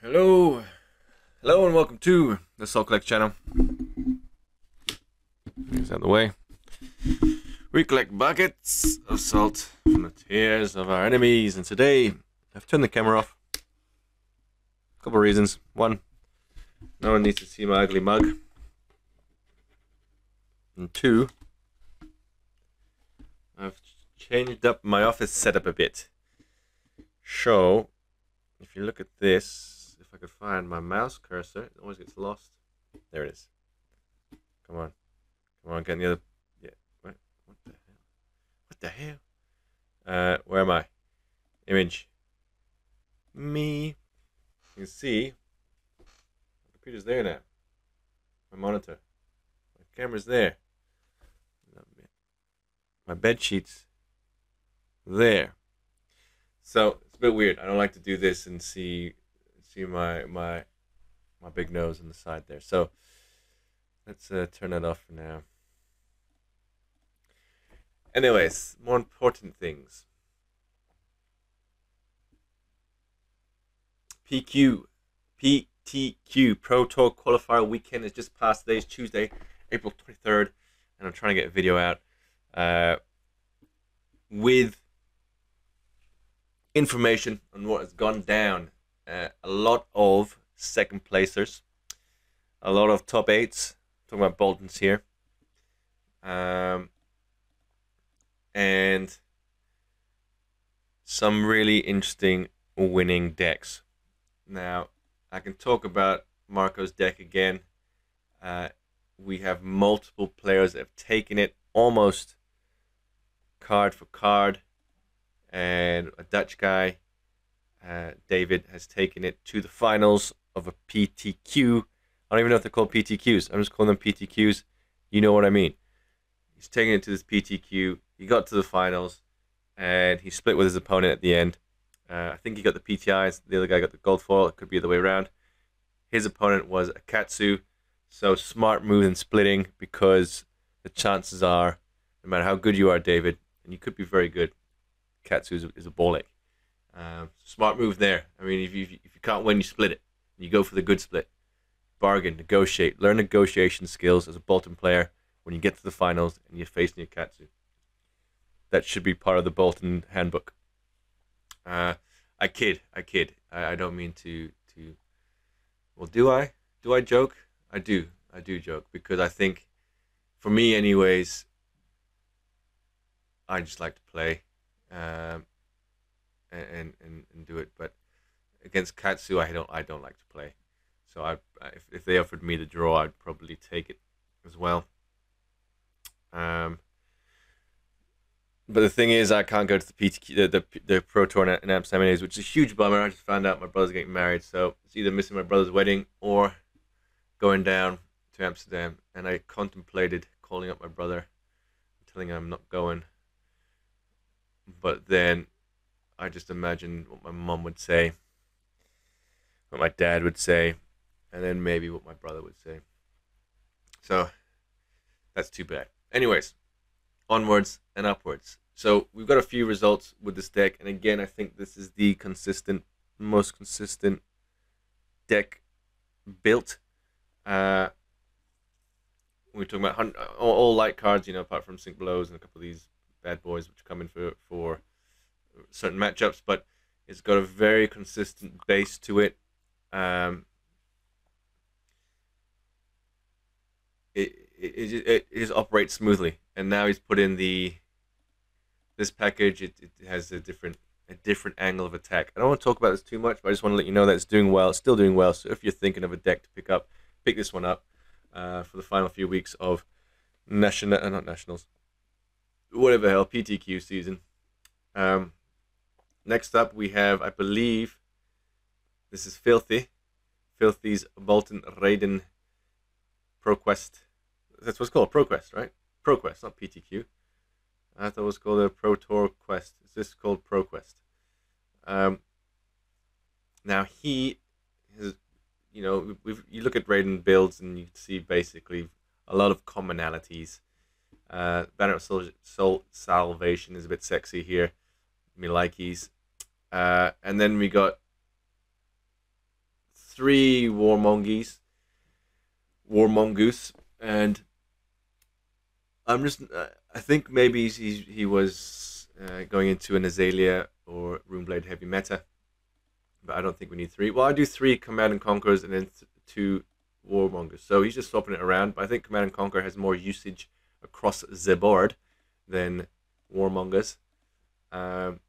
Hello, hello, and welcome to the Salt Collect channel. Things out of the way. We collect buckets of salt from the tears of our enemies, and today I've turned the camera off. A couple of reasons. One, no one needs to see my ugly mug. And two, I've changed up my office setup a bit. So, if you look at this, if I could find my mouse cursor, it always gets lost. There it is. Come on. Come on, get the other... Yeah, what the hell? What the hell? Where am I? Image. Me. You can see, the computer's there now. My monitor. My camera's there. My bed sheet's there. So, it's a bit weird. I don't like to do this and see my big nose on the side there. So let's turn that off for now. Anyways, more important things. PTQ Pro Tour Qualifier Weekend is just past. Today's Tuesday, April 23rd, and I'm trying to get a video out with information on what has gone down. A lot of second placers, a lot of top eights, talking about Boltons here, and some really interesting winning decks. Now, I can talk about Marco's deck again. We have multiple players that have taken it almost card for card, and a Dutch guy, David, has taken it to the finals of a PTQ. I don't even know if they're called PTQs. I'm just calling them PTQs. You know what I mean. He's taking it to this PTQ. He got to the finals, and he split with his opponent at the end. I think he got the PTIs. The other guy got the gold foil. It could be the other way around. His opponent was a Katsu. So smart move in splitting, because the chances are, no matter how good you are, David, and you could be very good, Katsu is a ball ache. Smart move there. I mean, if you can't win, you split it. You go for the good split. Bargain, negotiate, learn negotiation skills as a Boltyn player when you get to the finals and you're facing your Katsu. That should be part of the Boltyn handbook. I kid. I don't mean to. Well, do I? Do I joke? I do joke, because I think, for me, anyways, I just like to play. And do it, but against Katsu, I don't like to play. So if they offered me the draw, I'd probably take it as well. But the thing is, I can't go to the PTQ, the Pro Tour in Amsterdam, which is a huge bummer. I just found out my brother's getting married, so it's either missing my brother's wedding or going down to Amsterdam. And I contemplated calling up my brother, telling him I'm not going, but then I just imagined what my mom would say, what my dad would say, and then maybe what my brother would say. So that's too bad. Anyways, onwards and upwards. So we've got a few results with this deck, and again, I think this is the most consistent deck built. We're talking about all light cards, apart from Sync Blows and a couple of these bad boys which come in for certain matchups, but it's got a very consistent base to it. It just operates smoothly, and now he's put in this package. It has a different angle of attack. I don't want to talk about this too much, but I just want to let you know that it's doing well. It's still doing well. So if you're thinking of a deck to pick this one up for the final few weeks of not nationals, whatever the hell, PTQ season. Next up, we have, I believe, this is Filthy's Boltyn Raiden ProQuest. That's what's called, ProQuest, right? ProQuest, not PTQ. I thought it was called a Pro Tour Quest. Is this called ProQuest? Now he has, you look at Raiden builds and you see basically a lot of commonalities. Banner of Soul Salvation is a bit sexy here. Me likeies. And then we got 3 Warmongoose, and I'm just. I think maybe he was going into an Azalea or Runeblade heavy meta, but I don't think we need 3. Well, I do 3 Command and Conquerors and then 2 Warmongers. So he's just swapping it around. But I think Command and Conquer has more usage across the board than Warmongers. Who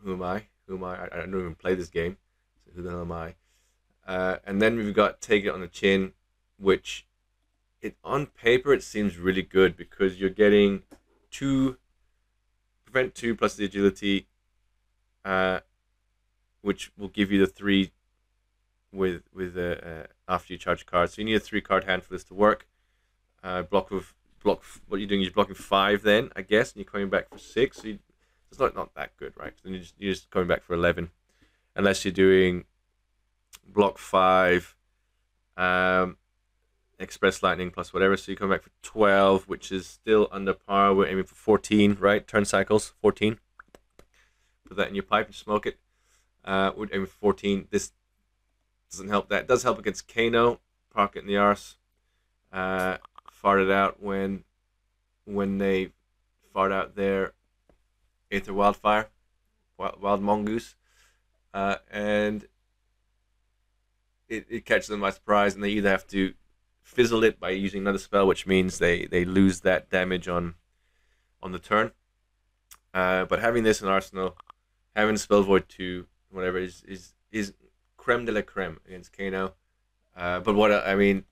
am I? I don't even play this game. So who the hell am I? And then we've got Take It on the Chin, which on paper it seems really good because you're getting 2 prevent 2 plus the agility, which will give you the 3 with after you charge cards. So you need a 3 card hand for this to work. Block. What you're doing is blocking 5 then, I guess, and you're coming back for 6. So it's not that good, right? Then you're just coming back for 11, unless you're doing block 5, Express Lightning plus whatever. So you come back for 12, which is still under par. We're aiming for 14, right? Turn cycles 14. Put that in your pipe and smoke it. We're aiming for 14. This doesn't help that. It does help against Kano. Park it in the arse. Fart it out when they fart out their Aether Wildfire, Wild Mongoose, and it catches them by surprise, and they either have to fizzle it by using another spell, which means they lose that damage on the turn. But having this in Arsenal, having Spell Void 2, whatever, is creme de la creme against Kano. But I mean,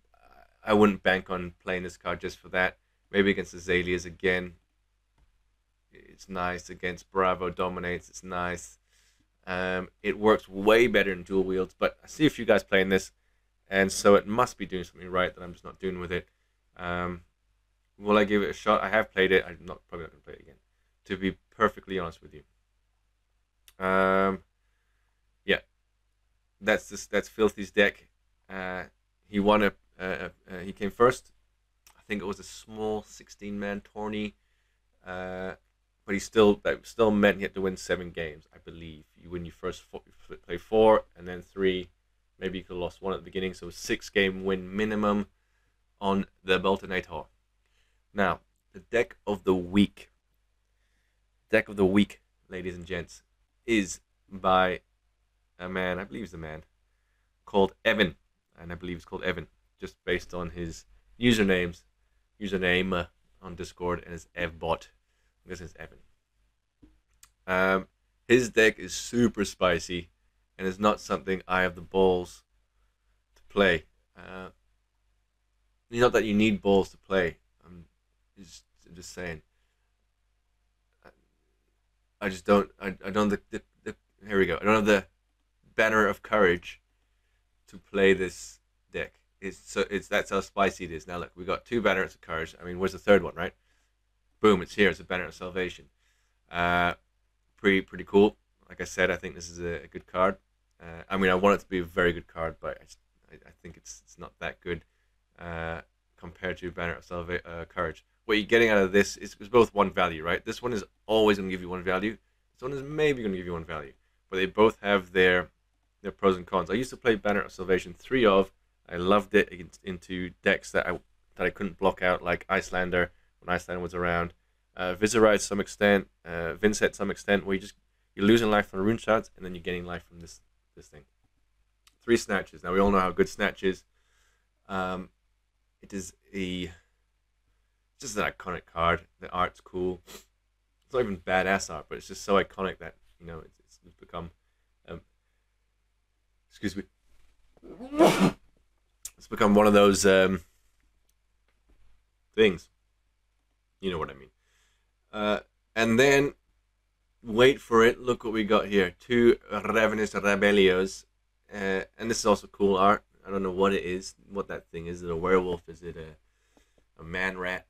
I wouldn't bank on playing this card just for that. Maybe against Azaleas again. It's nice. Against Bravo Dominates, it's nice. It works way better in dual wields, but I see a few guys playing this, and so it must be doing something right that I'm just not doing with it. Will I give it a shot? I have played it. I'm probably not going to play it again, to be perfectly honest with you. Yeah, that's Filthy's deck. He won he came first. I think it was a small 16-man tourney, but that still meant he had to win 7 games. I believe you win your first play 4 and then 3. Maybe you could have lost 1 at the beginning, so a 6-game win minimum on the Boltonator. Now, the deck of the week. Deck of the week, ladies and gents, is by a man, I believe he's a man, called Evan. And I believe it's called Evan, just based on his username on Discord, and his Evbot. This is Evan. His deck is super spicy, and it's not something I have the balls to play. Not that you need balls to play. I'm just saying. I just don't. I don't. Here we go. I don't have the banner of courage to play this deck. That's how spicy it is. Now look, we got 2 banners of courage. I mean, where's the 3rd one, right? Boom! It's here. It's a banner of salvation. Pretty cool. Like I said, I think this is a good card. I mean, I want it to be a very good card, but I think it's not that good compared to banner of courage. What you're getting out of this is both 1 value, right? This one is always going to give you 1 value. This one is maybe going to give you 1 value, but they both have their pros and cons. I used to play Banner of Salvation 3 of. I loved it into decks that I couldn't block out, like Icelander when Icelander was around. Viserai to some extent, Vincent to some extent, where you're losing life from rune shards and then you're getting life from this thing. 3 snatches. Now we all know how good snatch is. It is just an iconic card. The art's cool. It's not even badass art, but it's just so iconic that it's become. Excuse me. It's become one of those things. You know what I mean. And then, wait for it. Look what we got here. 2 Ravenous Rebellios. And this is also cool art. I don't know what it is. What that thing is. Is it a werewolf? Is it a man rat?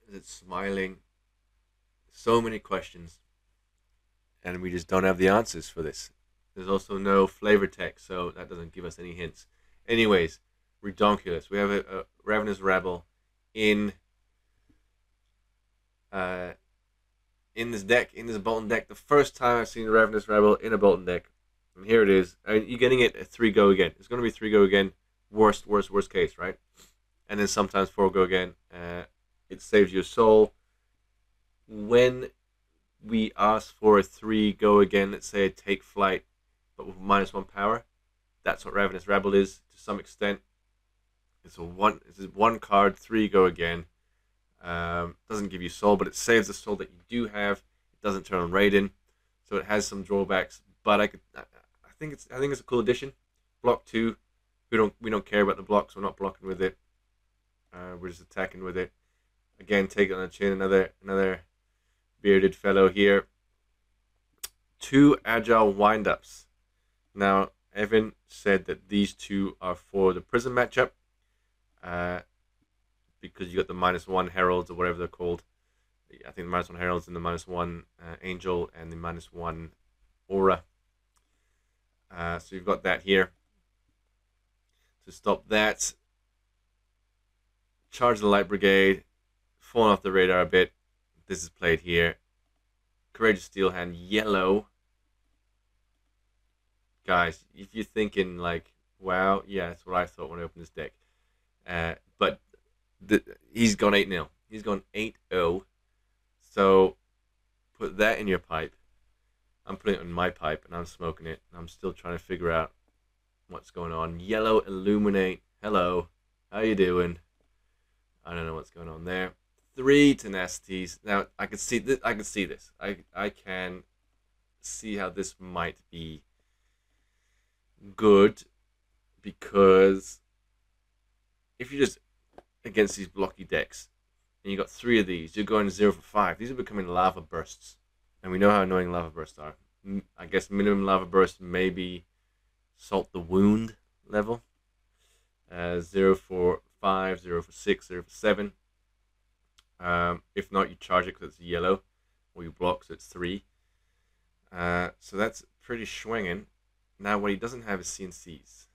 Is it smiling? So many questions. And we just don't have the answers for this. There's also no flavor text, so that doesn't give us any hints. Anyways, Redonkulous. We have a Ravenous Rebel in this deck, in this Boltyn deck. The first time I've seen a Ravenous Rebel in a Boltyn deck. And here it is. I mean, you're getting it at 3 go again. It's going to be 3 go again. Worst case, right? And then sometimes 4 go again. It saves you a soul. When we ask for a 3 go again, let's say a take flight, but with -1 power, that's what Ravenous Rabble is to some extent. It's one card, 3 go again. Doesn't give you soul, but it saves the soul that you do have. It doesn't turn on Raiden, so it has some drawbacks. But I think it's a cool addition. Block 2. We don't care about the blocks. We're not blocking with it. We're just attacking with it. Again, take it on the chin. Another bearded fellow here. 2 agile windups. Now, Evan said that these 2 are for the prison matchup. Because you got the -1 heralds or whatever they're called. I think the -1 heralds and the -1 angel and the -1 aura. So you've got that here. To stop that, charge the light brigade, falling off the radar a bit. This is played here. Courageous Steel Hand, yellow. Guys, if you're thinking like, wow, yeah, that's what I thought when I opened this deck. But he's gone 8-0. He's gone 8-0. So put that in your pipe. I'm putting it in my pipe and I'm smoking it. I'm still trying to figure out what's going on. Yellow Illuminate. Hello. How you doing? I don't know what's going on there. 3 tenacities. Now I can see this. I can see how this might be good, because if you're just against these blocky decks and you got 3 of these, you're going 0 for 5. These are becoming lava bursts, and we know how annoying lava bursts are. I guess minimum lava burst maybe Salt the Wound level. 0 for 5, 0 for 6, 0 for 7. If not, you charge it because it's yellow, or you block, so it's 3. So that's pretty swinging. Now what he doesn't have is CNCs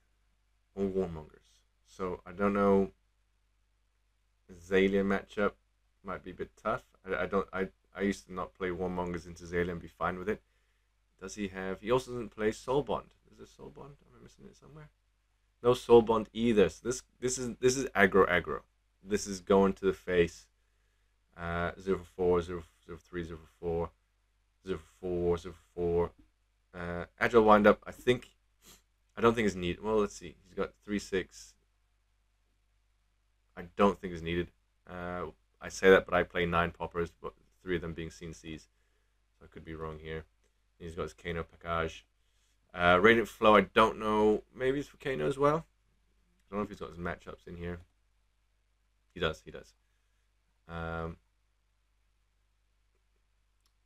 or Warmongers. So I don't know. Zalia matchup might be a bit tough. I used to not play Warmongers into Zalia and be fine with it. Does he have? He also doesn't play Soul Bond. Is there Soul Bond? Am I missing it somewhere? No Soul Bond either. So this is aggro. This is going to the face. 0 for 4, 0 for 3, 0 for 4, 0 for 4, 0 for 4. Agile windup. I don't think it's needed. Well, let's see. He's got 3/6. I don't think it's needed. I say that, but I play 9 poppers, but 3 of them being CNCs. So I could be wrong here. He's got his Kano package. Radiant Flow, I don't know. Maybe it's for Kano as well. I don't know if he's got his matchups in here. He does.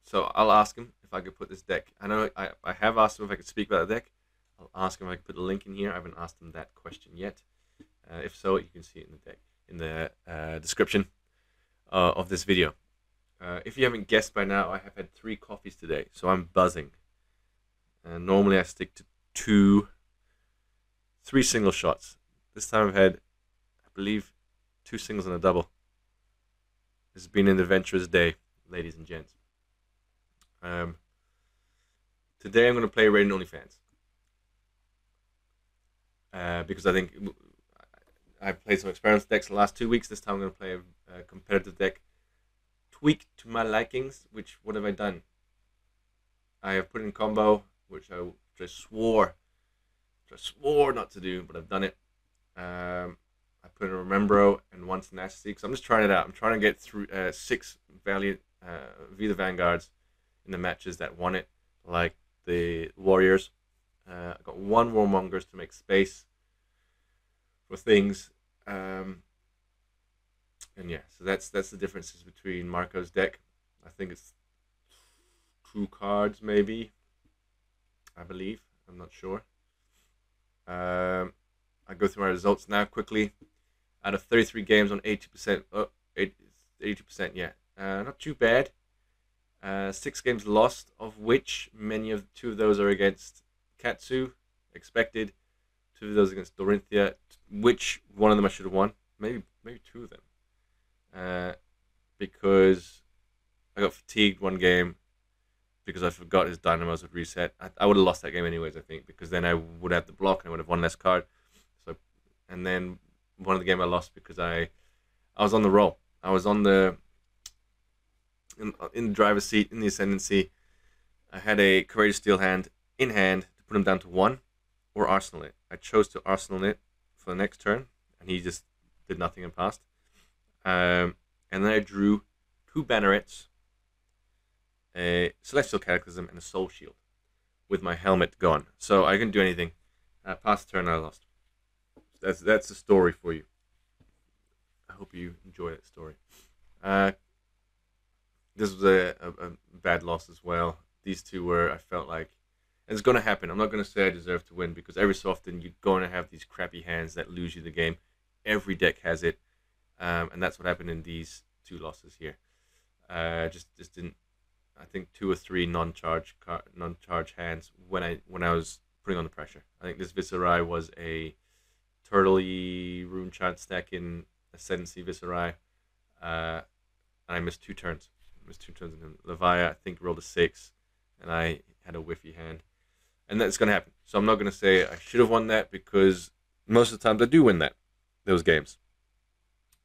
So I'll ask him if I could put this deck. I know I have asked him if I could speak about the deck. I'll ask him if I could put a link in here. I haven't asked him that question yet. If so, you can see it in the deck, in the description of this video. If you haven't guessed by now, I have had 3 coffees today, so I'm buzzing. Normally I stick to 3 single shots. This time I've had, I believe, 2 singles and a double. This has been an adventurous day, ladies and gents. Today I'm going to play Raiden OnlyFans. Because I think I've played some experimental decks the last 2 weeks. This time I'm going to play a competitive deck tweaked to my likings. What have I done? I have put in combo, which I just swore not to do, but I've done it. I put in a Remembro and 1 Tenacity, because I'm just trying it out. I'm trying to get through 6 Valiant Vita Vanguards in the matches that won it, like the Warriors. I got 1 Warmongers to make space for things. And yeah, so that's the differences between Marco's deck. I think it's 2 cards, maybe. I believe. I'm not sure. I go through my results now quickly. Out of 33 games on 80%. 80%, yeah. Not too bad. 6 games lost, of which 2 of those are against Katsu, expected. 2 of those against Dorinthia, which one of them I should have won. Maybe 2 of them. Because I got fatigued one game. because I forgot his dynamos would reset. I would have lost that game anyways, I think, because then I would have the block and I would have one less card. So, and then one of the game I lost because I was on the roll. I was on the in the driver's seat in the ascendancy. I had a courageous steel hand in hand to put him down to 1 or arsenal it. I chose to arsenal it for the next turn, and he just did nothing and passed. And then I drew 2 bannerets, a celestial cataclysm, and a soul shield with my helmet gone. So I couldn't do anything. Past turn, I lost. That's the story for you. I hope you enjoy that story. This was a bad loss as well. These two were, I felt like, and it's going to happen. I'm not going to say I deserve to win because every so often you're going to have these crappy hands that lose you the game. Every deck has it, and that's what happened in these 2 losses here. Just didn't. I think 2 or 3 non-charge hands when I was putting on the pressure. I think this Viserai was a turtley rune chant stack in Ascendancy Viserai. And I missed 2 turns. In him. Levia, I think, rolled a 6, and I had a whiffy hand. And that's going to happen. So I'm not going to say I should have won that because most of the times I do win those games.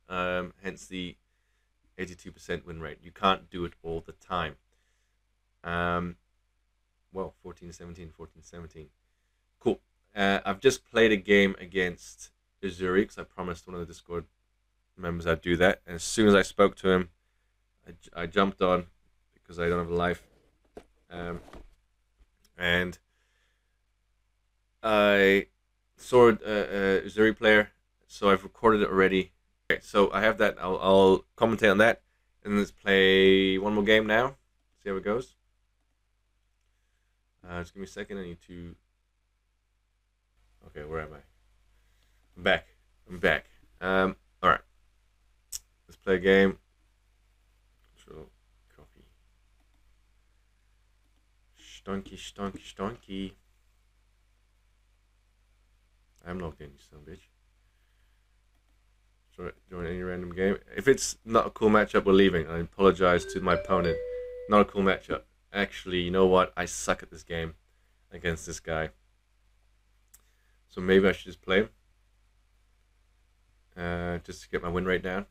Hence the 82% win rate. You can't do it all the time. Well, 14-17, 14-17. Cool. I've just played a game against Uzuri because I promised one of the Discord members I'd do that. And as soon as I spoke to him, I jumped on because I don't have a life. And I saw a Uzuri player, so I've recorded it already. Okay, so I have that. I'll commentate on that. And let's play one more game now. See how it goes. Just give me a second. I need to... Okay, where am I? I'm back. Alright. Let's play a game. Control, copy. Stonky. I'm logged in, you son of a bitch. Join any random game. If it's not a cool matchup, we're leaving. I apologize to my opponent. Not a cool matchup. Actually, you know what? I suck at this game against this guy. So maybe I should just play him. Just to get my win rate down.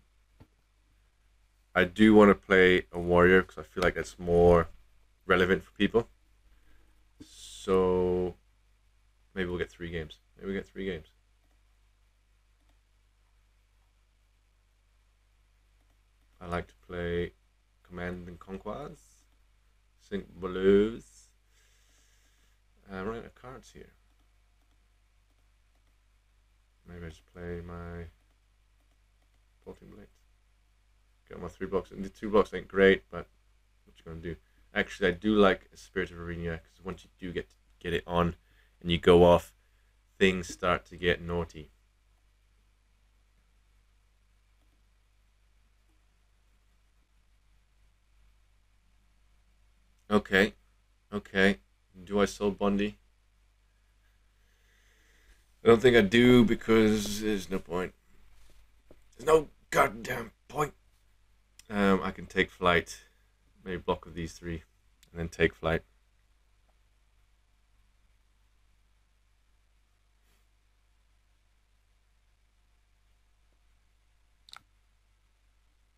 I do want to play a warrior because I feel like that's more relevant for people. So maybe we'll get 3 games. I like to play Command and Conquers. Sync Blues. I'm running out of cards here. Maybe I just play my Boltyn Blades. Got my 3 blocks. And the 2 blocks ain't great, but what you gonna do? Actually, I do like Spirit of Arena because once you do get it on and you go off, things start to get naughty. Okay. Do I soul Bondi? I don't think I do because there's no point. There's no goddamn point. I can take flight. Maybe block with these 3 and then take flight.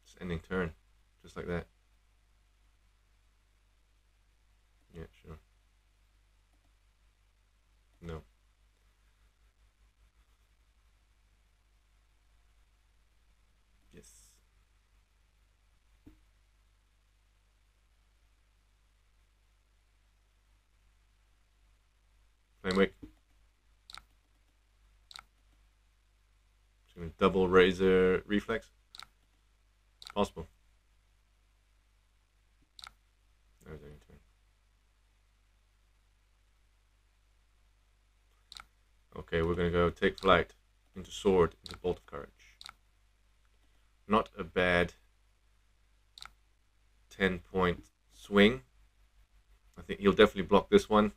Just ending turn. Just like that. Yeah, sure. No. Yes. Flame Wake. Just gonna double Razor Reflex. Possible. There's any turn. Okay, we're gonna go take flight into sword into bolt of courage. Not a bad 10-point swing. I think he'll definitely block this one.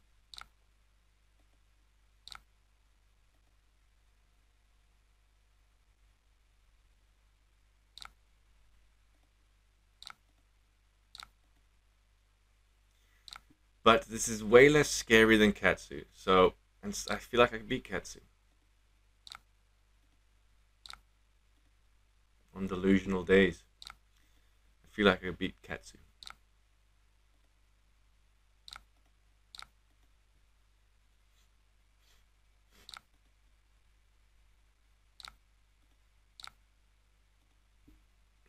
But this is way less scary than Katsu. So, and I feel like I can beat Katsu on delusional days. I feel like I could beat Katsu.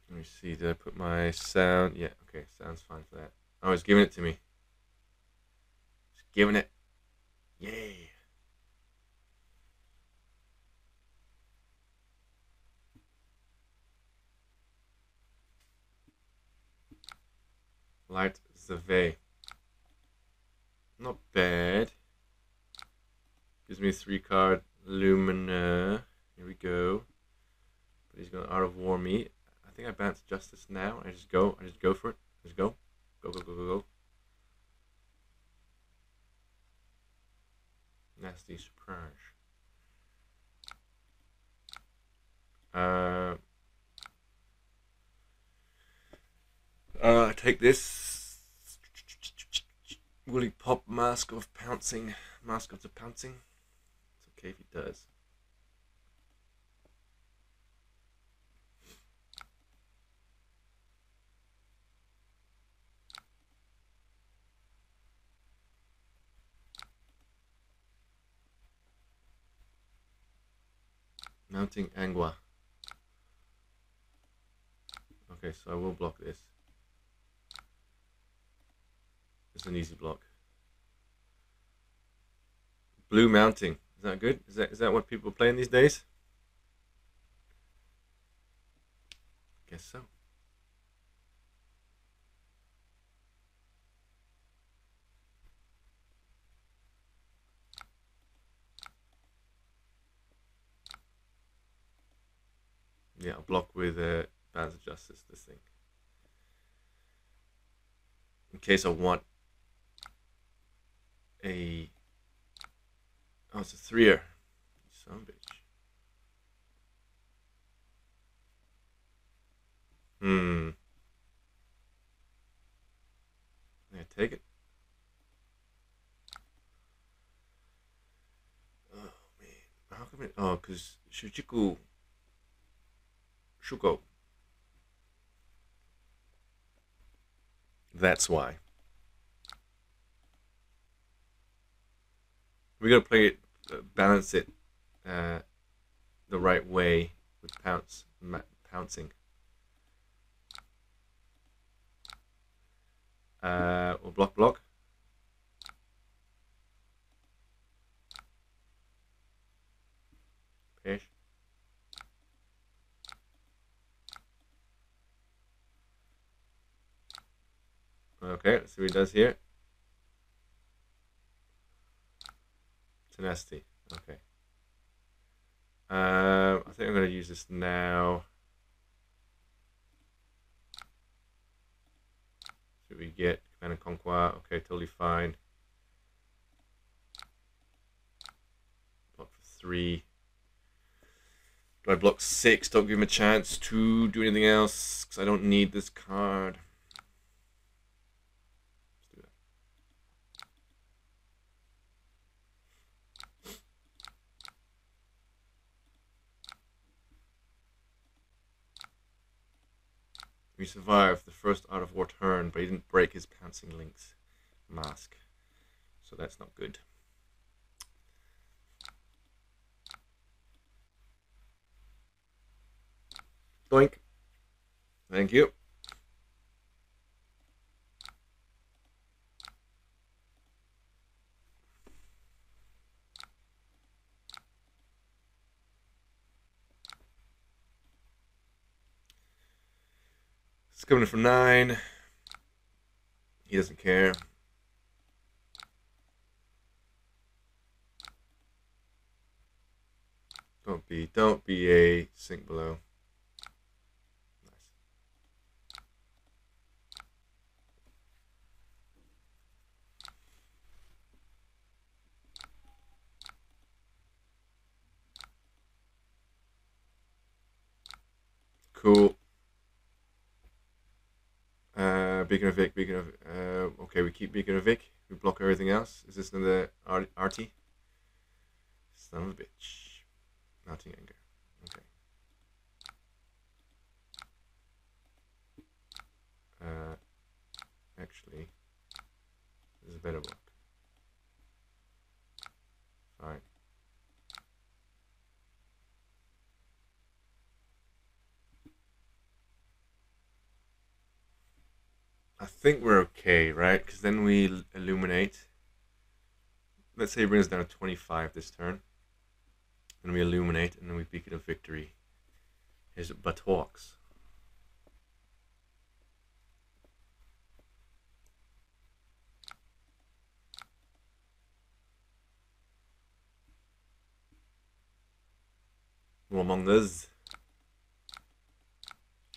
Let me see. Did I put my sound? Yeah. Okay. Sounds fine for that. Oh, it's giving it to me. It's giving it. Yay. Light Zave. Not bad. Gives me a 3-card Lumina. Here we go. But he's going to Art of War me. I think I bounce Justice now. I just go for it. Just go. Go, go, go, go, go. Nasty surprise. Take this. Will he pop Mask of Pouncing? Mask of the Pouncing? It's okay if he does. Mounting Angua. Okay, so I will block this. It's an easy block. Blue Mounting. Is that good? Is that what people are playing these days? Guess so. Yeah, I'll block with Bands of Justice this thing. In case I want a... Oh, it's a 3-er. Son of a bitch. Yeah, take it. Oh, man. How come it... Oh, because Shujiku... Shuko. That's why. We gotta play it, balance it the right way with pouncing. We'll block. Pish. Okay, let's see what he does here. Tenacity. Okay. I think I'm going to use this now. See what we get. Command and Conquer. Okay, totally fine. Block for 3. Do I block 6? Don't give him a chance to do anything else, because I don't need this card. Let's do that. We survived the first Art of War turn, but he didn't break his Pouncing Link's mask. So that's not good. Doink. Thank you. It's coming in for 9. He doesn't care. Don't be a sink below. Nice. Cool. Beacon of Vic, Okay, we keep Beacon of Vic. We block everything else. Is this another Artie? Son of a bitch. Mounting anger. Okay. Actually, this is a better block. Fine. I think we're okay, right? Because then we illuminate. Let's say he brings us down to 25 this turn. Then we illuminate, and then we Beacon of Victory. His buttocks. Among Us.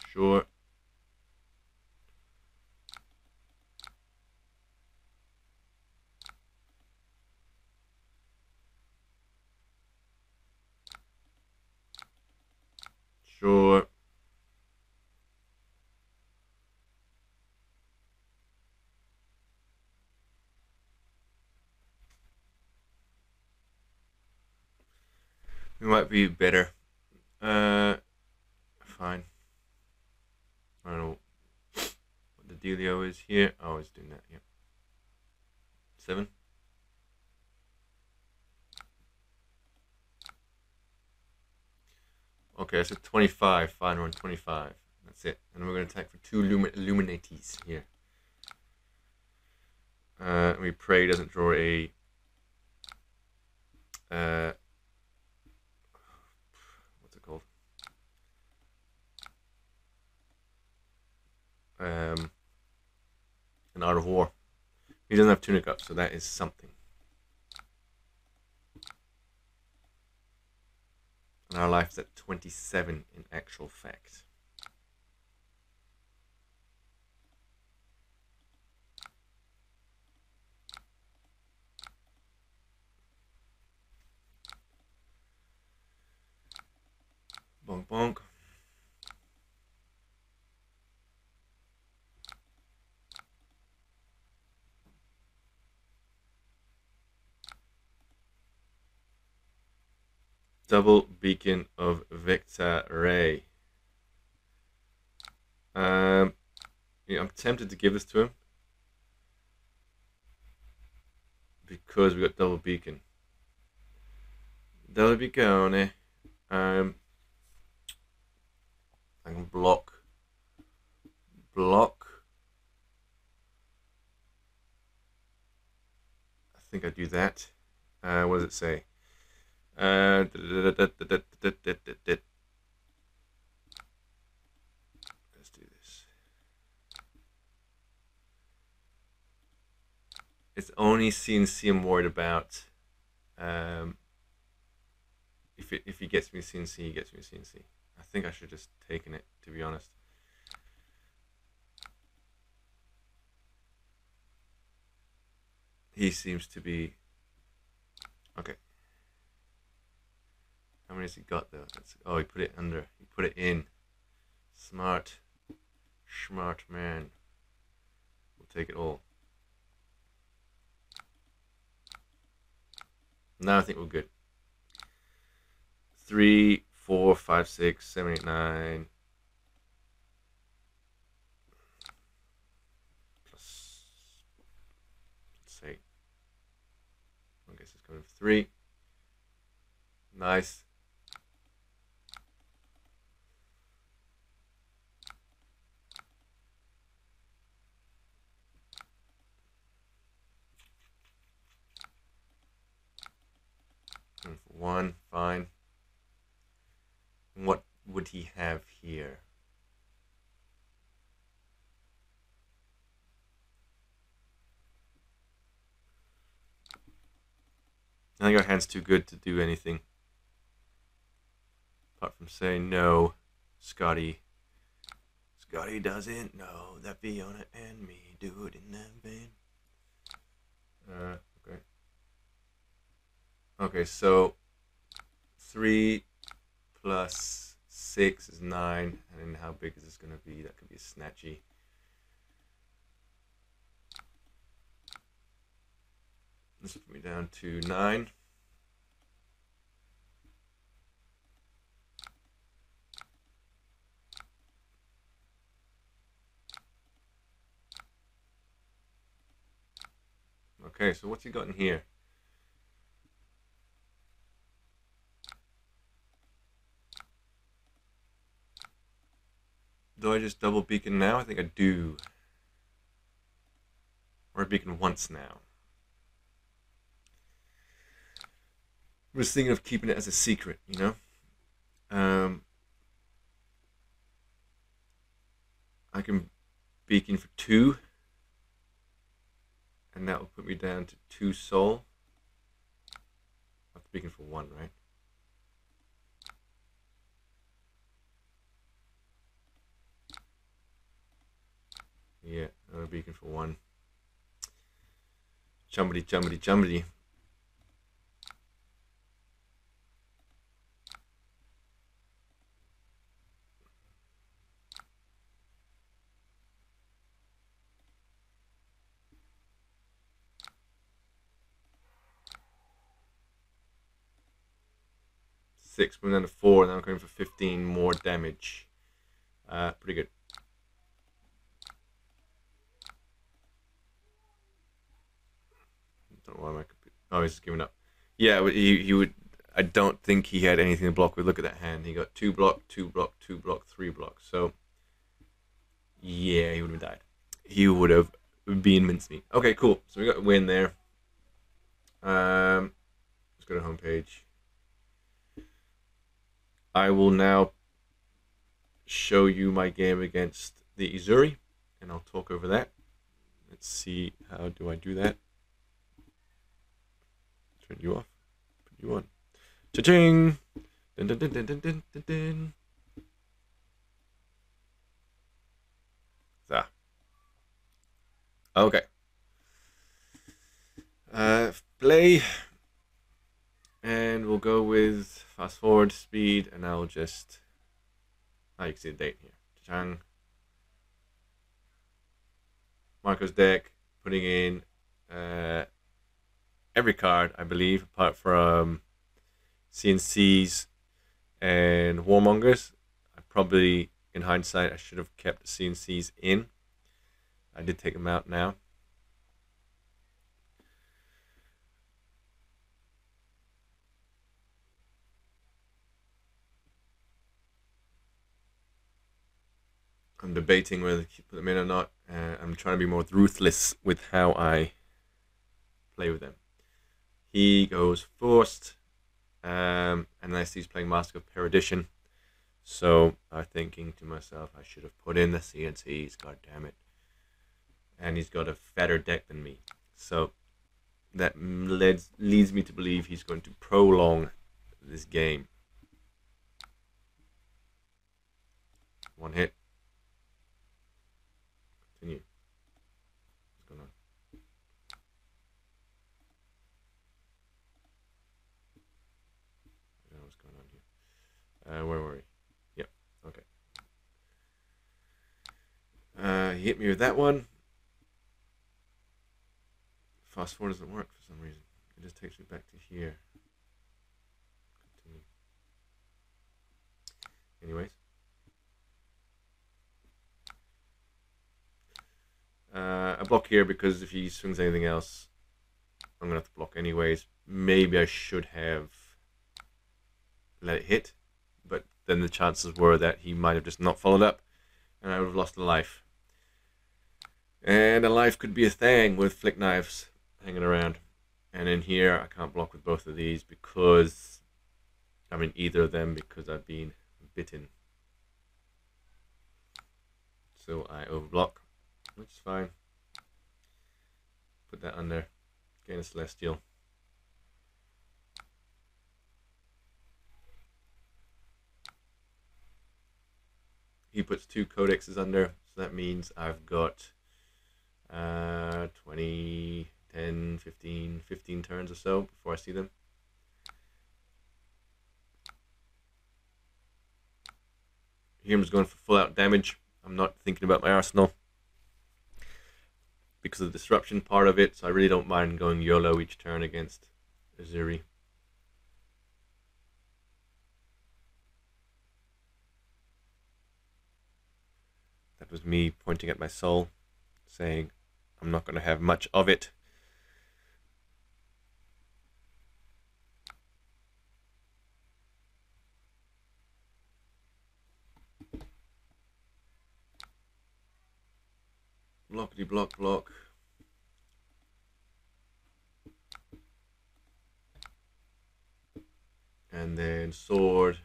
Sure. Sure. We might be better. Fine. I don't know what the dealio is here. Oh, it's doing that, yep. 7. Okay, I said 25. Fine, we're on 25. That's it. And we're going to attack for 2 Illuminates here. We pray he doesn't draw a... what's it called? An Art of War. He doesn't have Tunic up, so that is something. And our life's at 27 in actual fact. Bonk bonk. Double Beacon of Victory. Yeah, I'm tempted to give this to him because we got double beacon. Double beacon. I can block. I think I do that. What does it say? Let's do this. It's only CNC I'm worried about. If he gets me CNC, he gets me CNC. I think I should just taken it, to be honest. He seems to be okay. How many has he got though? Oh, he put it under. He put it in. Smart man. We'll take it all. Now I think we're good. 3, 4, 5, 6, 7, 8, 9. Plus, let's say, I guess it's going for 3. Nice. Going for 1, fine. What would he have here? I think our hand's too good to do anything. Apart from saying no, Scotty. Scotty doesn't know that Fiona and me do it in that van. Okay. Okay, so 3 plus 6 is 9. And then how big is this going to be? That could be a snatchy. This put me down to 9. Okay, so what's he got in here? Do I just double beacon now? I think I do. Or I beacon once now. I was thinking of keeping it as a secret, you know? I can beacon for 2. And that will put me down to 2 soul. I have to beacon for 1, right? Yeah, another beacon for 1. Chumbity, chumbity, chumbity. Six, moving down to 4, and now I'm going for 15 more damage. Pretty good. Don't know why my computer. Oh, he's just giving up. Yeah, he would. I don't think he had anything to block with. Look at that hand. He got 2 block, 2 block, 2 block, 3 block. So, yeah, he would have died. He would have been mincemeat. Okay, cool. So we got a win there. Let's go to homepage. I will now show you my game against the Uzuri, and I'll talk over that. Let's see, how do I do that? Turn you off, put you on. Cha-ching! Dun, dun, dun, dun, dun, dun, dun, dun. So. Okay. Play. And we'll go with fast forward speed, and I'll just. Oh, you can see the date here. Cha-chang. Marco's deck, putting in every card, I believe, apart from CNCs and Warmongers. I probably, in hindsight, I should have kept the CNCs in. I did take them out now. I'm debating whether to put them in or not. I'm trying to be more ruthless with how I play with them. He goes first, unless he's playing Master of Perdition. So I'm thinking to myself, I should have put in the CNCs, god damn it. And he's got a fatter deck than me. So that leads me to believe he's going to prolong this game. 1 hit. Continue. What's going on? I don't know what's going on here. Where were we? Yep. Okay. He hit me with that one. Fast forward doesn't work for some reason. It just takes me back to here. Continue. Anyways. I block here because if he swings anything else, I'm going to have to block anyways. Maybe I should have let it hit, but then the chances were that he might have just not followed up, and I would have lost a life. And a life could be a thing with flick knives hanging around. And in here, I can't block with both of these because, I mean, either of them because I've been bitten. So I overblock, which is fine. Put that under. Gain a Celestial. He puts 2 codexes under, so that means I've got 20, 10, 15 turns or so before I see them. Here I'm just going for full out damage. I'm not thinking about my arsenal. because of the disruption part of it, so I really don't mind going YOLO each turn against Uzuri. That was me pointing at my soul, saying I'm not going to have much of it. Blockety block block. And then sword.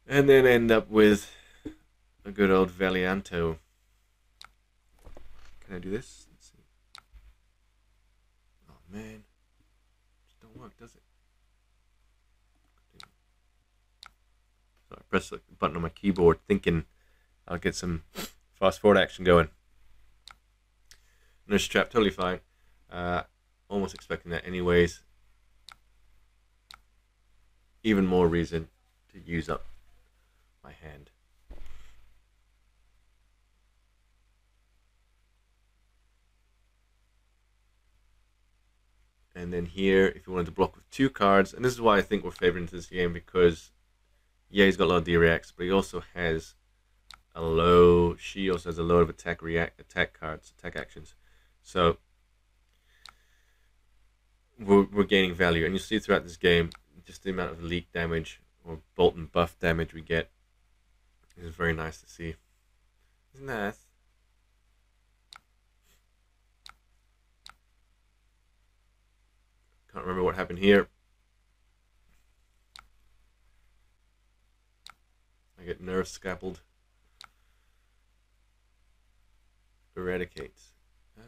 And then end up with a good old Valianto. Can I do this? Let's see. Oh man. Just don't work, does it? So I press the button on my keyboard thinking I'll get some fast forward action going. Nurse trap, totally fine. Almost expecting that anyways. Even more reason to use up my hand. And then here, if you wanted to block with 2 cards, and this is why I think we're favored into this game, because yeah, he's got a lot of D-reacts, but he also has a low. She also has a load of attack cards, attack actions. So we're gaining value, and you see throughout this game just the amount of leak damage or Boltyn buff damage we get is very nice to see. Isn't that? Can't remember what happened here. I get nerve scalpeled. Eradicate. I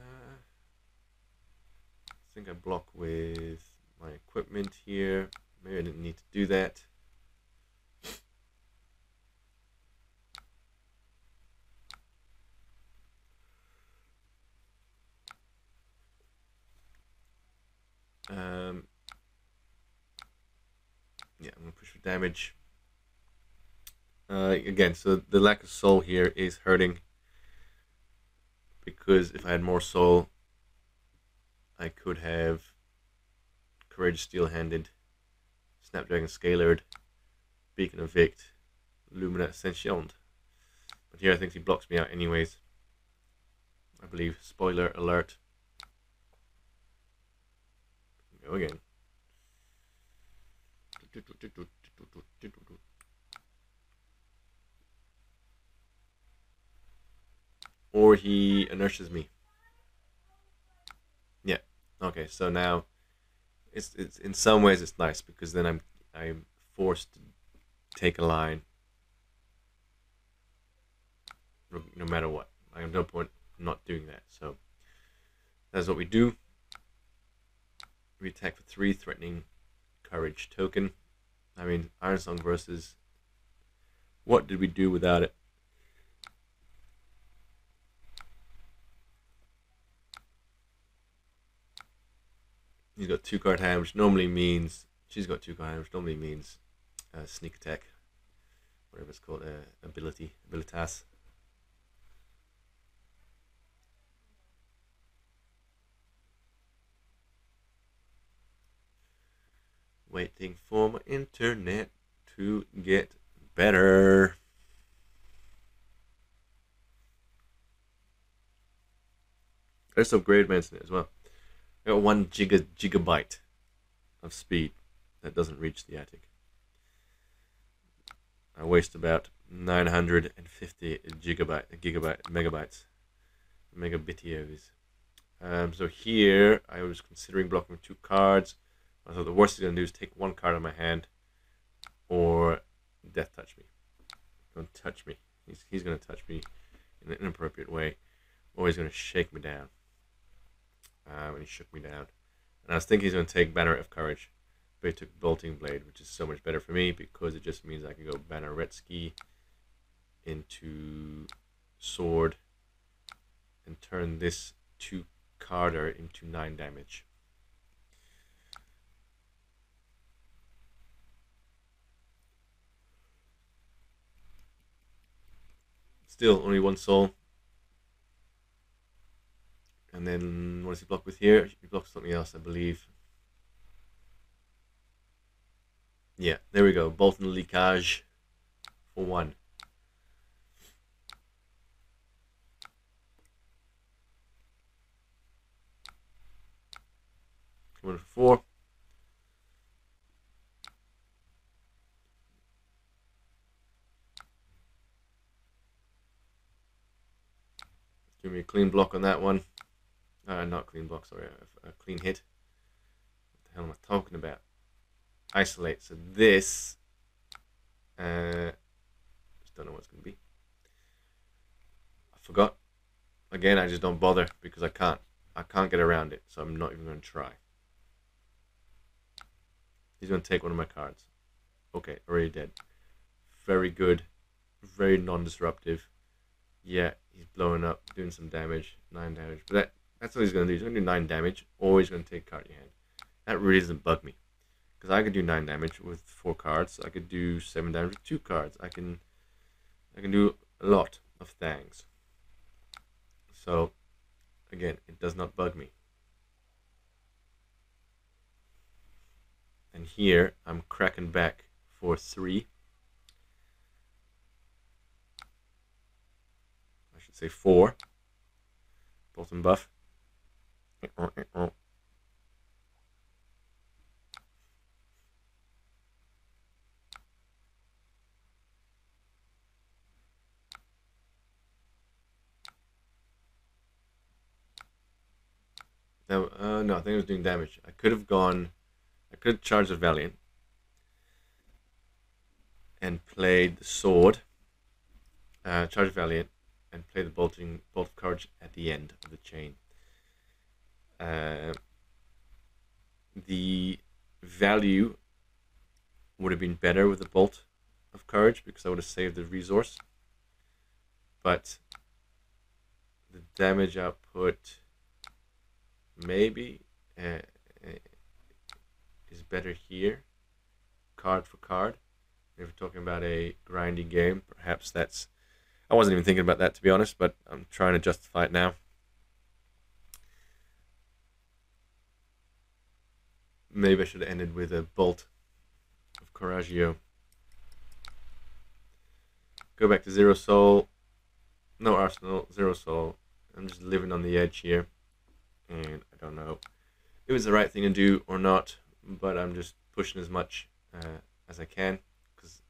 think I block with my equipment here. Maybe I didn't need to do that. Yeah, I'm going to push for damage. Again, so the lack of soul here is hurting, because if I had more soul, I could have Courage Steel-Handed, Snapdragon Scalard, Beacon of Vict, Lumina Ascension. But here I think he blocks me out anyways. I believe. Spoiler alert. Go again. Or he inertias me. Yeah. Okay, so now it's in some ways it's nice, because then I'm forced to take a line no matter what. I have no point not doing that. So that's what we do. We attack for 3, threatening courage token. I mean, Iron Song versus, what did we do without it? He's got 2 card hand, which normally means she's got 2 card hand, which normally means sneak attack, whatever it's called, abilitas. Waiting for my internet to get better. There's some grade events in it as well. I got 1 gigabyte of speed that doesn't reach the attic. I waste about 950 megabytes, megabitios. So here I was considering blocking 2 cards. I thought the worst he's gonna do is take 1 card out of my hand, or death touch me. Don't touch me. He's gonna touch me in an inappropriate way, or he's gonna shake me down. When he shook me down, and I was thinking he's gonna take Banner of Courage, but he took Bolting Blade, which is so much better for me, because it just means I can go Banneretsky into Sword and turn this 2 carder into 9 damage. Still only 1 soul. And then what does he block with here? He blocks something else, I believe. Yeah, there we go. Boltyn leakage for 1. Coming for 4. Give me a clean block on that one. Not clean block, sorry. A clean hit. What the hell am I talking about? Isolate. So this... just don't know what it's going to be. I forgot. Again, I just don't bother because I can't. I can't get around it, so I'm not even going to try. He's going to take one of my cards. Okay, already dead. Very good. Very non-disruptive. Yeah, he's blowing up, doing some damage. 9 damage. But that's what he's going to do. He's going to do 9 damage, or he's going to take a card in your hand. That really doesn't bug me. Because I could do 9 damage with 4 cards. I could do 7 damage with 2 cards. I can do a lot of things. So, again, it does not bug me. And here, I'm cracking back for 3. I should say 4. Boltyn buff. No, I think it was doing damage. I could have charged the Valiant and played the sword, charged Valiant, and play the bolt of courage at the end of the chain. The value would have been better with the bolt of courage because I would have saved the resource, but the damage output maybe is better here, card for card. If we're talking about a grindy game, perhaps that's... I wasn't even thinking about that, to be honest, but I'm trying to justify it now. Maybe I should have ended with a bolt of Coraggio. Go back to 0 soul. No arsenal, 0 soul. I'm just living on the edge here. And I don't know if it was the right thing to do or not, but I'm just pushing as much as I can, because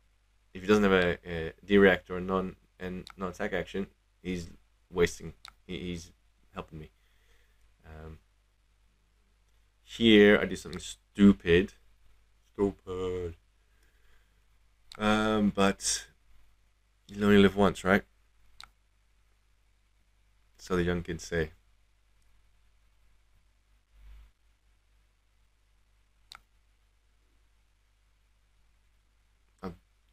if he doesn't have a direct or non-attack action, he's wasting. He's helping me. Here I do something stupid. But you only live once, right? So the young kids say.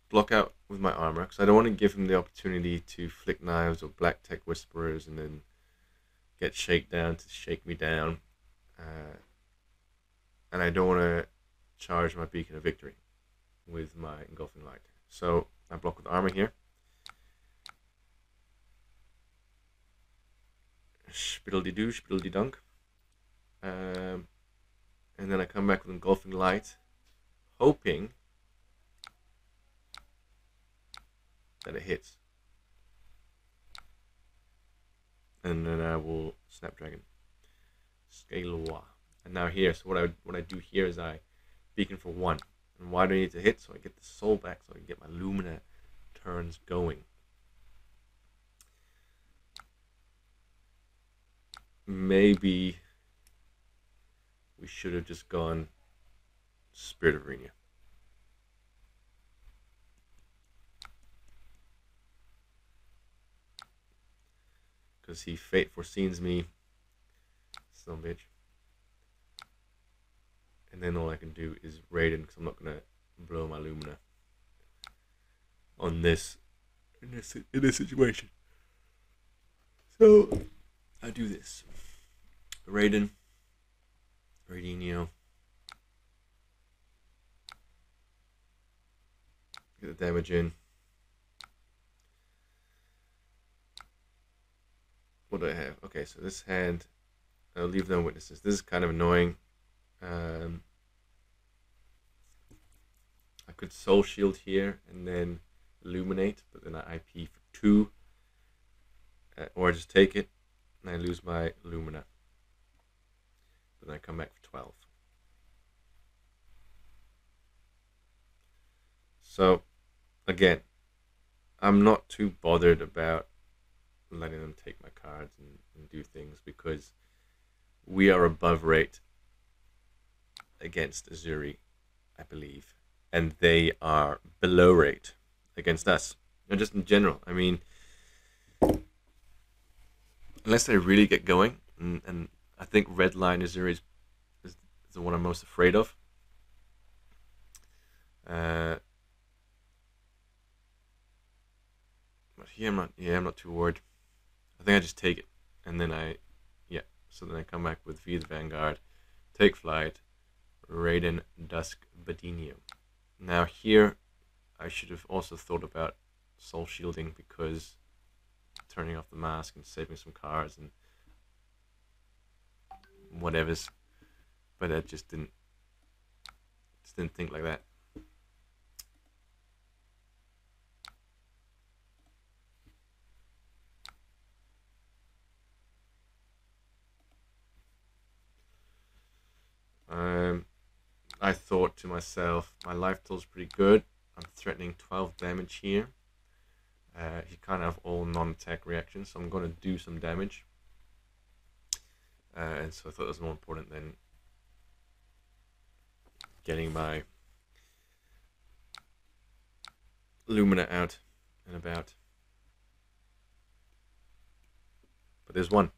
Block out with my armor because I don't want to give him the opportunity to flick knives or black tech whisperers and then get shakedown to shake me down, and I don't want to charge my beacon of victory with my engulfing light. So I block with armor here. Spiddle-dee-doo, spiddle-dee-dunk. And then I come back with engulfing light, hoping that it hits. And then I will Snapdragon. Scaloa. And now here, so what I do here is I beacon for 1. And why do I need to hit? So I get the soul back, so I can get my Lumina turns going. Maybe we should have just gone Spirit of Renia. Because he fate foresees me, son of a bitch. And then all I can do is Raiden, because I'm not gonna blow my Lumina on this in this situation. So I do this. Raiden, Raidenio. Get the damage in. What do I have? Okay, so this hand I'll leave no witnesses. This is kind of annoying. I could soul shield here and then illuminate, but then I IP for 2, or I just take it and I lose my Lumina. But then I come back for 12. So, again, I'm not too bothered about letting them take my cards and do things, because we are above rate against Uzuri, I believe, and they are below rate against us. And just in general, I mean, unless they really get going, and I think red line Uzuri is the one I'm most afraid of. But here I'm not too worried. I think I just take it, and then so then I come back with V the Vanguard, take flight, Raiden Dusk Badinio. Now here, I should have also thought about soul shielding, because turning off the mask and saving some cards and whatevers, but I just didn't think like that. I thought to myself, my life total is pretty good. I'm threatening 12 damage here. He can't have all non-attack reactions, so I'm going to do some damage. And so I thought it was more important than getting my Lumina out and about. But there's one.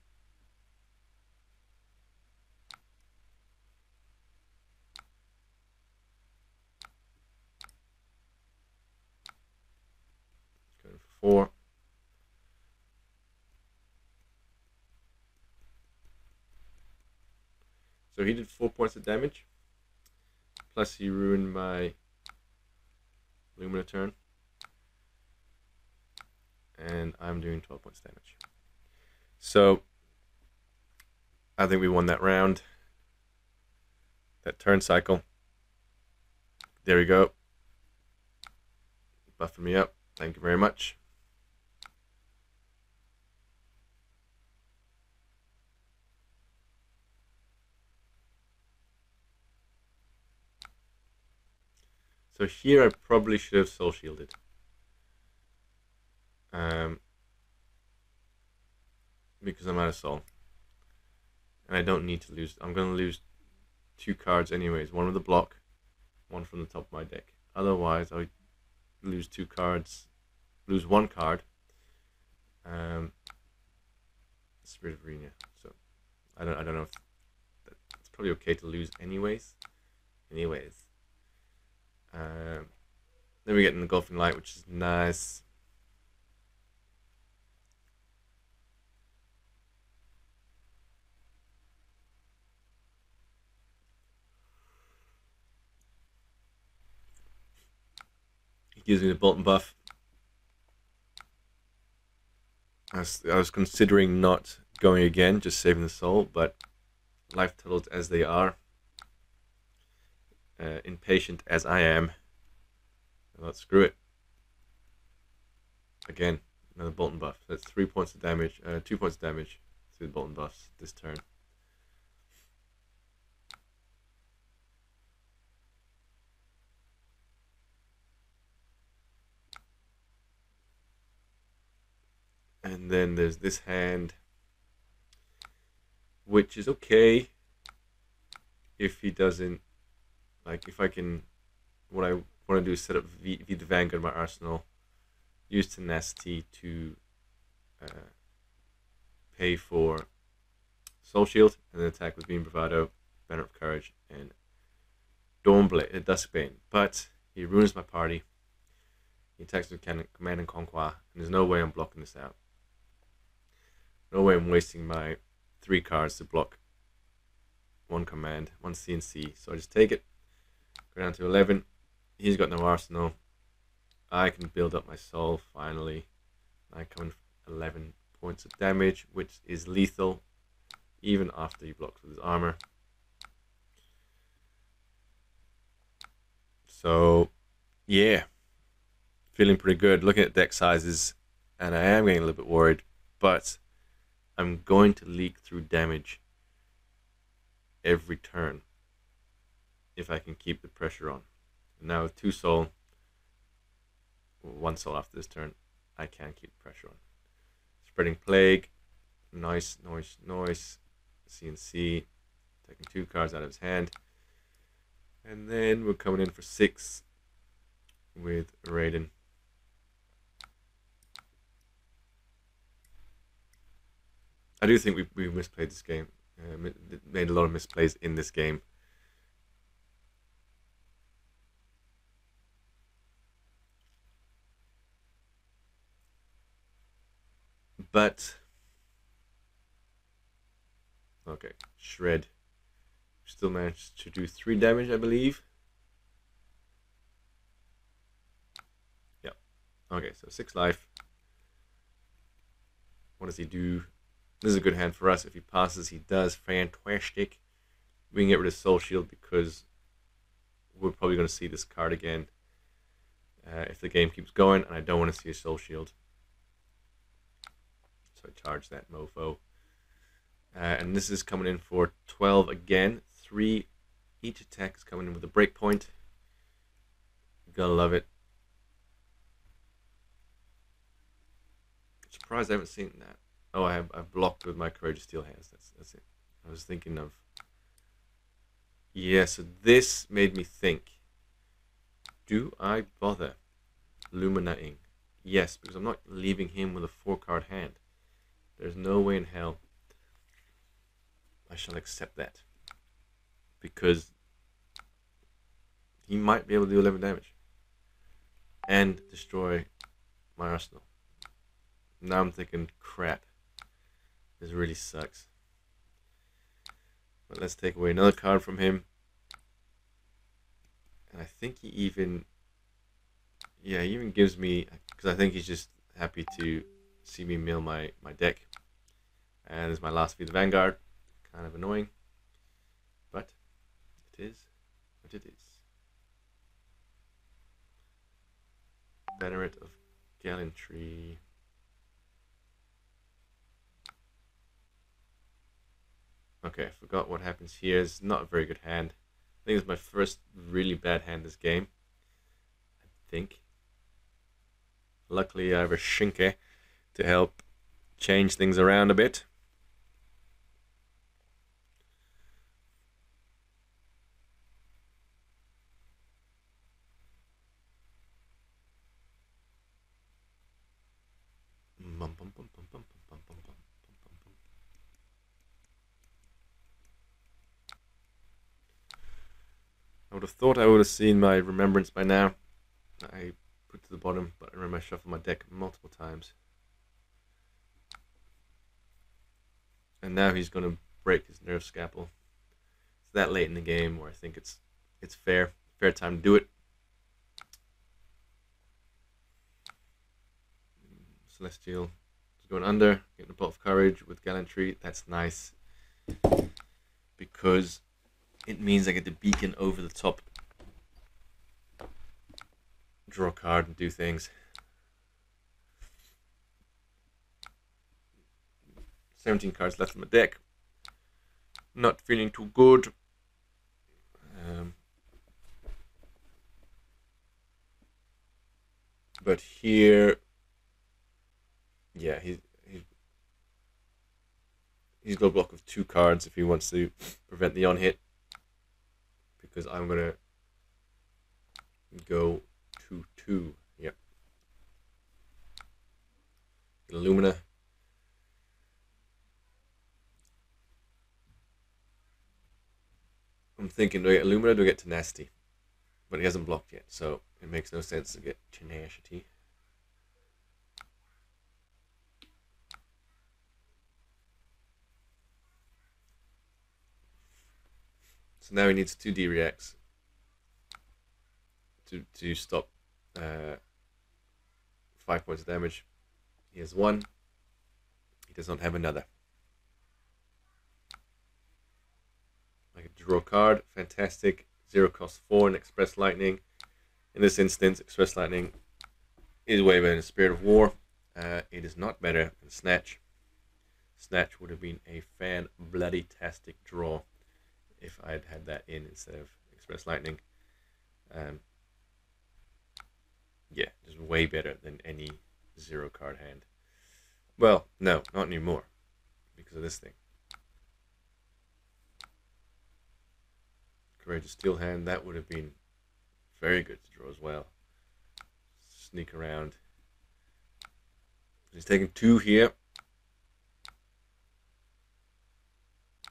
Going for 4. So he did 4 points of damage. Plus he ruined my Lumina turn. And I'm doing 12 points damage. So I think we won that round. That turn cycle. There we go. Buffing me up. Thank you very much. So here I probably should have soul shielded. Because I'm out of soul. And I don't need to lose. I'm going to lose 2 cards anyways. One with the block, one from the top of my deck. Otherwise, I would lose 2 cards. Lose 1 card. Spirit of Arena. So I don't know if it's probably okay to lose anyways. Then we get an Engulfing Light, which is nice. He gives me the Boltyn buff. I was considering not going again, just saving the soul, but life totals as they are, impatient as I am, let's screw it. Again, another Boltyn buff. That's 3 points of damage, 2 points of damage through the Boltyn buffs this turn. And then there's this hand, which is okay if he doesn't, like, if I can, what I want to do is set up V the Vanguard in my arsenal, use Tenacity to pay for Soul Shield, and then attack with Beam Bravado, Banner of Courage, and Dawnblade, Duskbane. But he ruins my party. He attacks with Command and Conquer, and there's no way I'm blocking this out. No way I'm wasting my 3 cards to block 1 command, 1 CNC. So I just take it, go down to 11. He's got no arsenal. I can build up my soul finally. I come in 11 points of damage, which is lethal. even after he blocks with his armor. So, yeah, feeling pretty good. Looking at deck sizes, and I am getting a little bit worried, but I'm going to leak through damage every turn if I can keep the pressure on. Now with 2 soul, 1 soul after this turn, I can keep the pressure on. Spreading Plague, nice. CNC, taking 2 cards out of his hand. And then we're coming in for 6 with Raiden. I do think we misplayed this game. Made a lot of misplays in this game. But okay, Shred. Still managed to do 3 damage, I believe. Yeah. Okay, so 6 life. What does he do? This is a good hand for us. If he passes, he does fantastic. We can get rid of Soul Shield because we're probably going to see this card again if the game keeps going, and I don't want to see a Soul Shield. So I charge that mofo. And this is coming in for 12 again. 3 each attack is coming in with a breakpoint. Gotta love it. Surprised I haven't seen that. Oh, I've blocked with my Courageous Steel hands. That's it. I was thinking of. Yeah, so this made me think. Do I bother Luminating? Yes, because I'm not leaving him with a 4-card hand. There's no way in hell I shall accept that. Because he might be able to do 11 damage. And destroy my arsenal. Now I'm thinking, crap. This really sucks. But let's take away another card from him. And I think he even... Yeah, he even gives me... Because I think he's just happy to see me mill my deck. And this is my last feed of Vanguard. Kind of annoying. But it is what it is. Venerate of Gallantry. Okay, I forgot what happens here. It's not a very good hand. I think it's my first really bad hand this game. I think. Luckily I have a Shinke to help change things around a bit. I would have thought I would have seen my remembrance by now. I put to the bottom, but I remember I shuffled my deck multiple times. And now he's going to break his nerve scalpel. It's that late in the game where I think it's fair time to do it. Celestial is going under, getting a bolt of courage with Gallantry. That's nice because it means I get the beacon over the top. Draw a card and do things. 17 cards left in my deck. Not feeling too good. But here, yeah, he's got a block of 2 cards if he wants to prevent the on-hit. Because I'm going to go 2/2. Yep. Illumina. I'm thinking, do I get Illumina or do I get Tenacity? But he hasn't blocked yet, so it makes no sense to get Tenacity. So now he needs 2 D-Reacts to stop 5 points of damage. He has 1. He does not have another. draw card. Fantastic. 0 cost 4 in Express Lightning. In this instance, Express Lightning is way better than Spirit of War. It is not better than Snatch. Snatch would have been a fan-bloody-tastic draw if I had had that in instead of Express Lightning. Yeah, just way better than any 0 card hand. Well, no, not anymore, because of this thing. Courageous Steel hand, that would have been very good to draw as well. Sneak around. He's taking 2 here.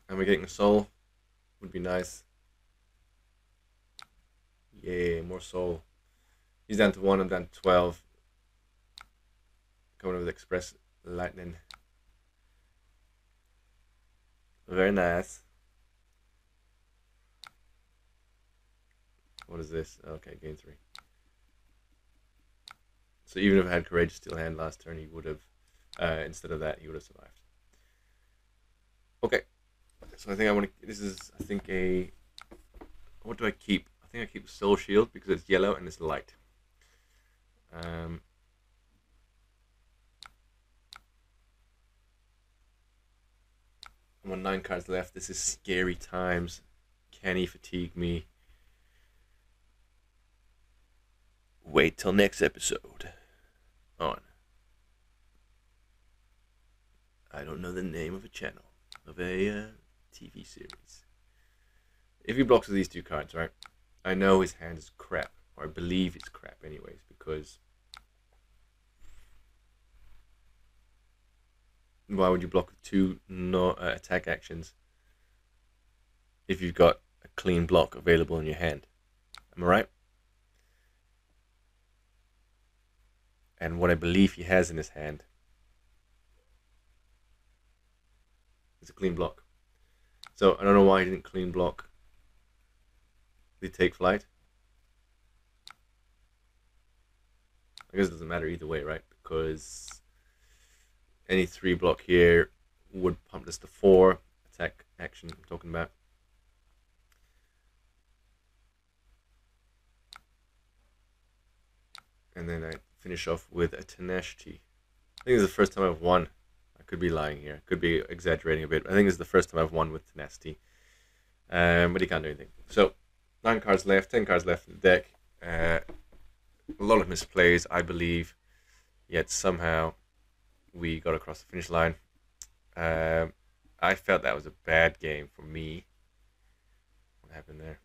And we're getting a soul. Would be nice. Yeah, more soul. He's down to 1, I'm down to 12. Going over with Express Lightning. Very nice. What is this? Okay, gain 3. So even if I had Courageous Steel hand last turn, he would have, instead of that, he would have survived. Okay. So I think I want to, this is, I think what do I keep? I think I keep Soul Shield because it's yellow and it's light. I'm on 9 cards left. This is scary times. Can he fatigue me? Wait till next episode on, I don't know the name of a channel, of a TV series. If he blocks with these 2 cards, right, I know his hand is crap, or I believe it's crap anyways, because why would you block with 2 attack actions if you've got a clean block available in your hand? Am I right? And what I believe he has in his hand is a clean block. So I don't know why he didn't clean block the Take Flight. I guess it doesn't matter either way, right? Because any 3 block here would pump this to 4 attack action I'm talking about. And then I finish off with a Tenacity. I think this is the first time I've won. I could be lying here. Could be exaggerating a bit. I think this is the first time I've won with Tenacity. But he can't do anything. So, 9 cards left, 10 cards left in the deck. A lot of misplays, I believe. Yet somehow we got across the finish line. I felt that was a bad game for me. What happened there?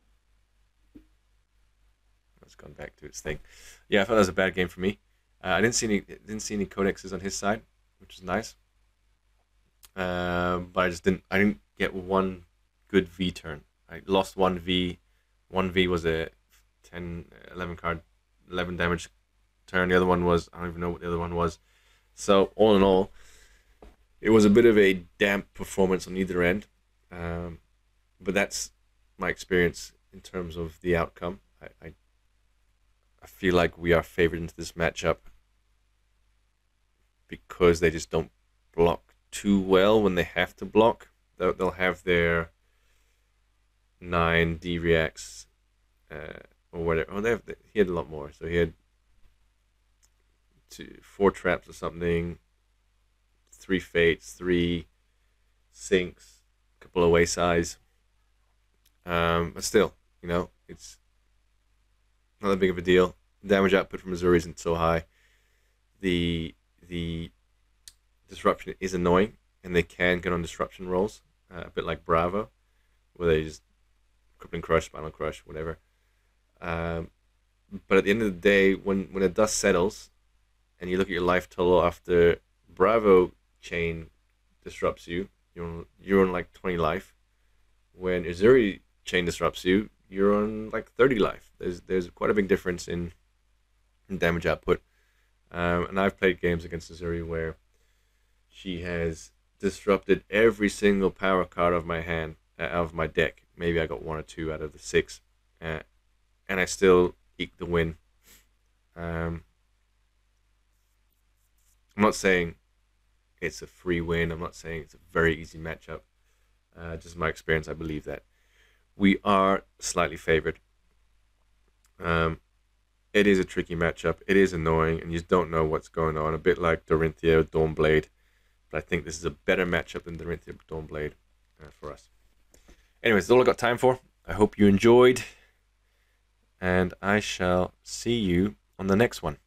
It's gone back to its thing. Yeah, I thought that was a bad game for me. I didn't see any codexes on his side, which is nice. But I didn't get one good V turn. I lost 1 V. 1 V was a 10, 11 card, 11 damage turn. The other one was, I don't even know what the other one was. So all in all, it was a bit of a damp performance on either end. But that's my experience in terms of the outcome. I feel like we are favored into this matchup because they just don't block too well when they have to block. They'll have their 9 D reacts or whatever. Oh, he had a lot more. So he had 4 traps or something, 3 fates, 3 sinks, a couple of wayside. But still, it's not that big of a deal. Damage output from Uzuri isn't so high. The disruption is annoying, and they can get on disruption rolls, a bit like Bravo, where they just crippling crush, spinal crush, whatever. But at the end of the day, when the dust settles, and you look at your life total after Bravo chain disrupts you, you're on like 20 life. When Uzuri chain disrupts you, you're on like 30 life. There's quite a big difference in damage output. And I've played games against Uzuri where she has disrupted every single power card of my hand, of my deck. Maybe I got 1 or 2 out of the 6, and I still eke the win. I'm not saying it's a free win. I'm not saying it's a very easy matchup. Just my experience, I believe that. we are slightly favored. It is a tricky matchup. It is annoying, and you just don't know what's going on. A bit like Dorinthia Dawnblade, but I think this is a better matchup than Dorinthia Dawnblade for us. Anyways, that's all I got time for. I hope you enjoyed, and I shall see you on the next one.